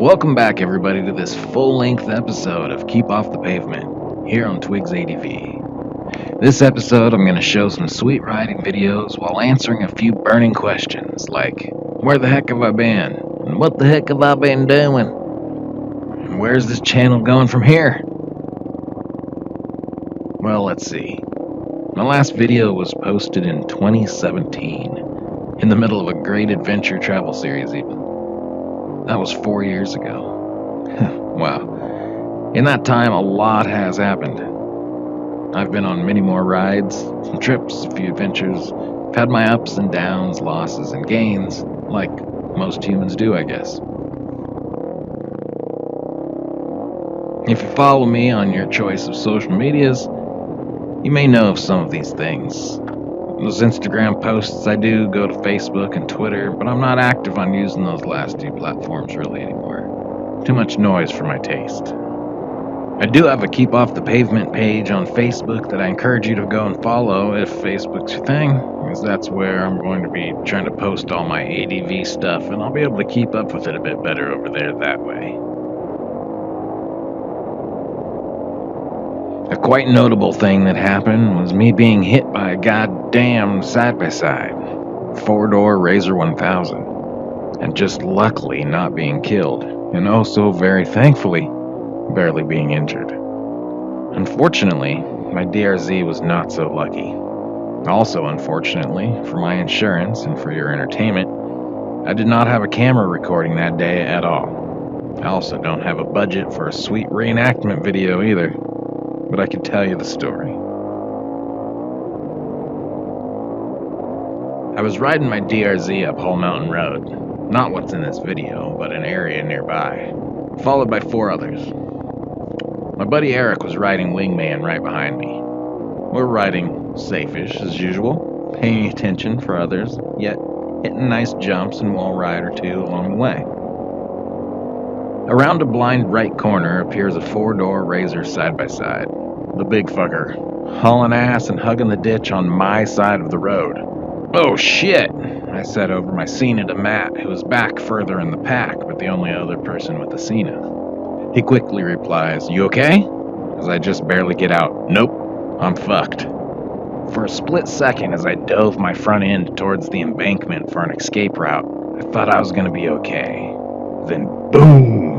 Welcome back, everybody, to this full-length episode of Keep Off the Pavement here on TWiGs ADV. This episode, I'm going to show some sweet riding videos while answering a few burning questions like, where the heck have I been? And what the heck have I been doing? And where's this channel going from here? Well, let's see. My last video was posted in 2017, in the middle of a great adventure travel series even. That was 4 years ago. Wow. In that time, a lot has happened. I've been on many more rides, some trips, a few adventures. I've had my ups and downs, losses and gains, like most humans do, I guess. If you follow me on your choice of social medias, you may know of some of these things. Those Instagram posts I do go to Facebook and Twitter, but I'm not active on using those last two platforms really anymore. Too much noise for my taste. I do have a Keep Off the Pavement page on Facebook that I encourage you to go and follow if Facebook's your thing, because that's where I'm going to be trying to post all my ADV stuff, and I'll be able to keep up with it a bit better over there that way. A quite notable thing that happened was me being hit by a goddamn side-by-side, 4-door Razor 1000, and just luckily not being killed, and oh so very thankfully, barely being injured. Unfortunately, my DRZ was not so lucky. Also unfortunately, for my insurance and for your entertainment, I did not have a camera recording that day at all. I also don't have a budget for a sweet reenactment video either. But I can tell you the story. I was riding my DRZ up Hull Mountain Road, not what's in this video, but an area nearby, followed by 4 others. My buddy Eric was riding wingman right behind me. We're riding safe-ish as usual, paying attention for others, yet hitting nice jumps and wall ride or two along the way. Around a blind right corner appears a 4-door Razor side-by-side. The big fucker, hauling ass and hugging the ditch on my side of the road. Oh shit, I said over my Cena to Matt, who was back further in the pack, but the only other person with the Cena. He quickly replies, "You okay?" As I just barely get out, "Nope, I'm fucked." For a split second as I dove my front end towards the embankment for an escape route, I thought I was gonna be okay. Then boom!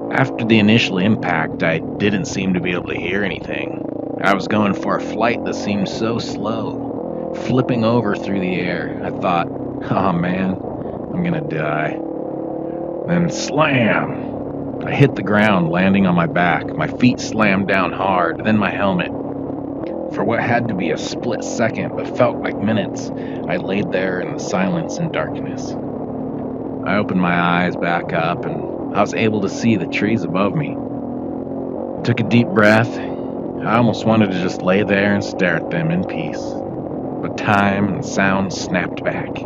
After the initial impact, I didn't seem to be able to hear anything. I was going for a flight that seemed so slow, flipping over through the air. I thought, oh man, I'm gonna die. Then slam! I hit the ground, landing on my back. My feet slammed down hard, then my helmet. For what had to be a split second, but felt like minutes, I laid there in the silence and darkness. I opened my eyes back up and I was able to see the trees above me. Took a deep breath. I almost wanted to just lay there and stare at them in peace. But time and sound snapped back.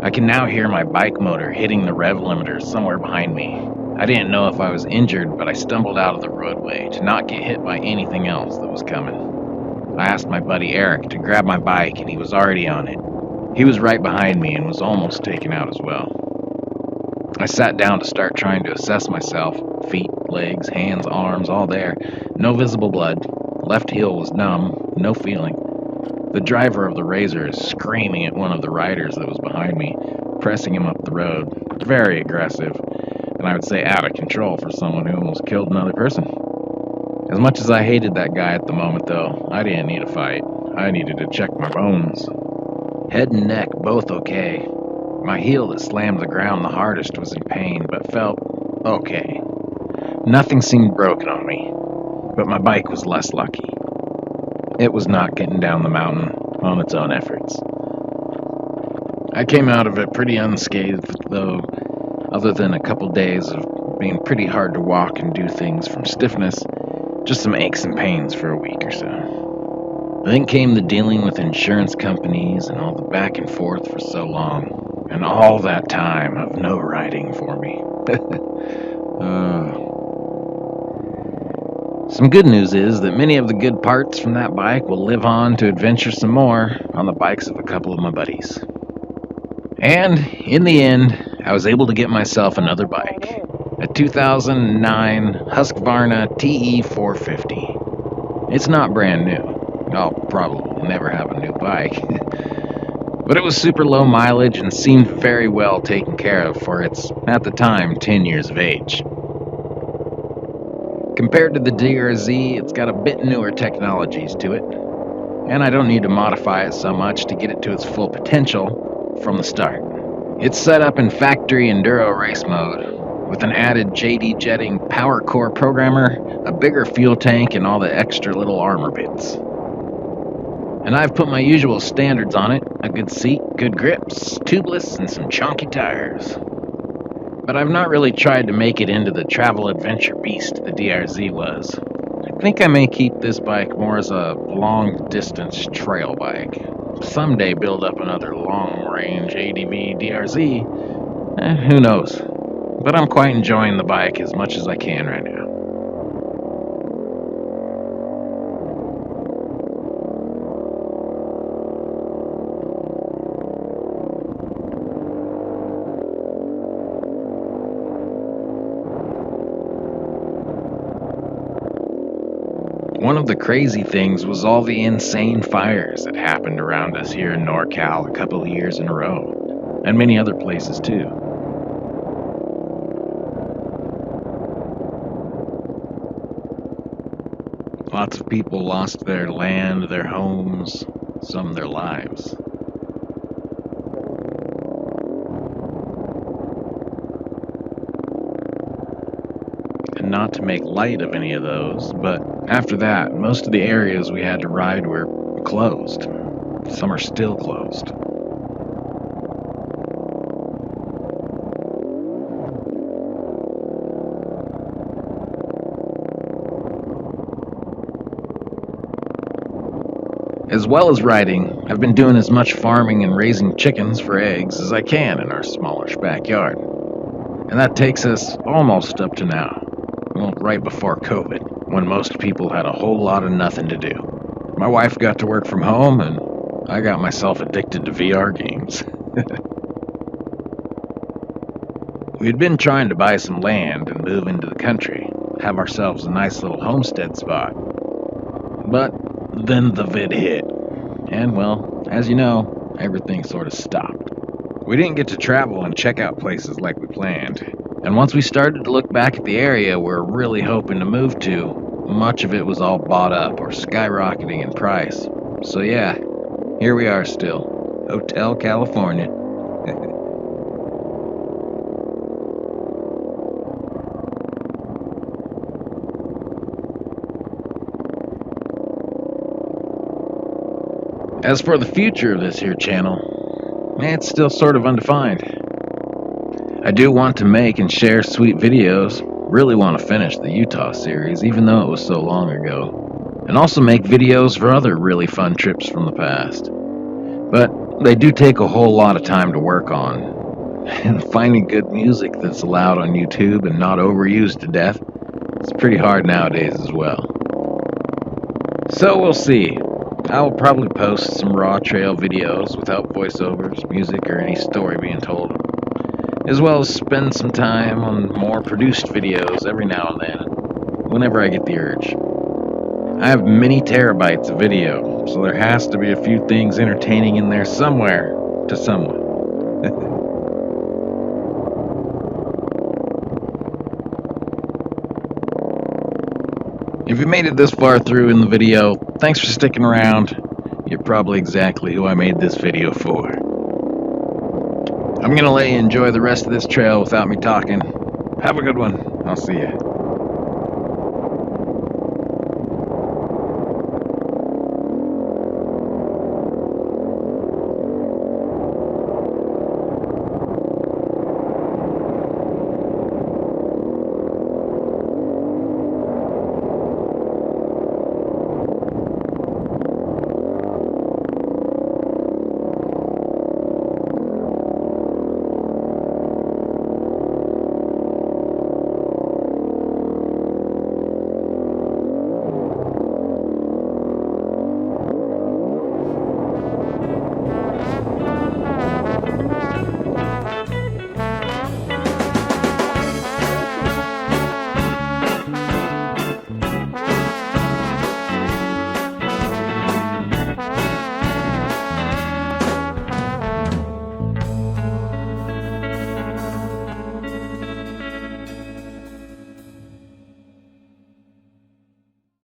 I can now hear my bike motor hitting the rev limiter somewhere behind me. I didn't know if I was injured, but I stumbled out of the roadway to not get hit by anything else that was coming. I asked my buddy Eric to grab my bike, and he was already on it. He was right behind me and was almost taken out as well. I sat down to start trying to assess myself. Feet, legs, hands, arms, all there. No visible blood. Left heel was numb, no feeling. The driver of the Razor is screaming at one of the riders that was behind me, pressing him up the road. Very aggressive, and I would say out of control for someone who almost killed another person. As much as I hated that guy at the moment, though, I didn't need a fight. I needed to check my bones. Head and neck both okay. My heel that slammed the ground the hardest was in pain, but felt okay. Nothing seemed broken on me, but my bike was less lucky. It was not getting down the mountain on its own efforts. I came out of it pretty unscathed, though, other than a couple days of being pretty hard to walk and do things from stiffness, just some aches and pains for a week or so. Then came the dealing with insurance companies and all the back and forth for so long. And all that time of no riding for me. Some good news is that many of the good parts from that bike will live on to adventure some more on the bikes of a couple of my buddies. And in the end, I was able to get myself another bike, a 2009 Husqvarna TE450. It's not brand new. I'll probably never have a new bike. But it was super low mileage and seemed very well taken care of for its, at the time, 10 years of age. Compared to the DRZ, it's got a bit newer technologies to it, and I don't need to modify it so much to get it to its full potential from the start. It's set up in factory enduro race mode, with an added JD jetting power core programmer, a bigger fuel tank, and all the extra little armor bits. And I've put my usual standards on it: a good seat, good grips, tubeless, and some chunky tires. But I've not really tried to make it into the travel adventure beast the DRZ was. I think I may keep this bike more as a long-distance trail bike. Someday build up another long-range ADV DRZ. Who knows? But I'm quite enjoying the bike as much as I can right now. One of the crazy things was all the insane fires that happened around us here in NorCal a couple of years in a row, and many other places too. Lots of people lost their land, their homes, some their lives. And not to make light of any of those, but after that, most of the areas we had to ride were closed. Some are still closed. As well as riding, I've been doing as much farming and raising chickens for eggs as I can in our smallish backyard. And that takes us almost up to now. Well, right before COVID, when most people had a whole lot of nothing to do. My wife got to work from home, and I got myself addicted to VR games. We had been trying to buy some land and move into the country, have ourselves a nice little homestead spot. But then the vid hit, and well, as you know, everything sort of stopped. We didn't get to travel and check out places like we planned, and once we started to look back at the area we're really hoping to move to, much of it was all bought up or skyrocketing in price. So yeah, here we are still, Hotel California. As for the future of this here channel, it's still sort of undefined. I do want to make and share sweet videos, really want to finish the Utah series even though it was so long ago, and also make videos for other really fun trips from the past. But they do take a whole lot of time to work on, and finding good music that's allowed on YouTube and not overused to death is pretty hard nowadays as well. So we'll see. I will probably post some raw trail videos without voiceovers, music, or any story being told, as well as spend some time on more produced videos every now and then, whenever I get the urge. I have many terabytes of video, so there has to be a few things entertaining in there somewhere to someone. If you made it this far through in the video, thanks for sticking around. You're probably exactly who I made this video for. I'm gonna let you enjoy the rest of this trail without me talking. Have a good one. I'll see ya.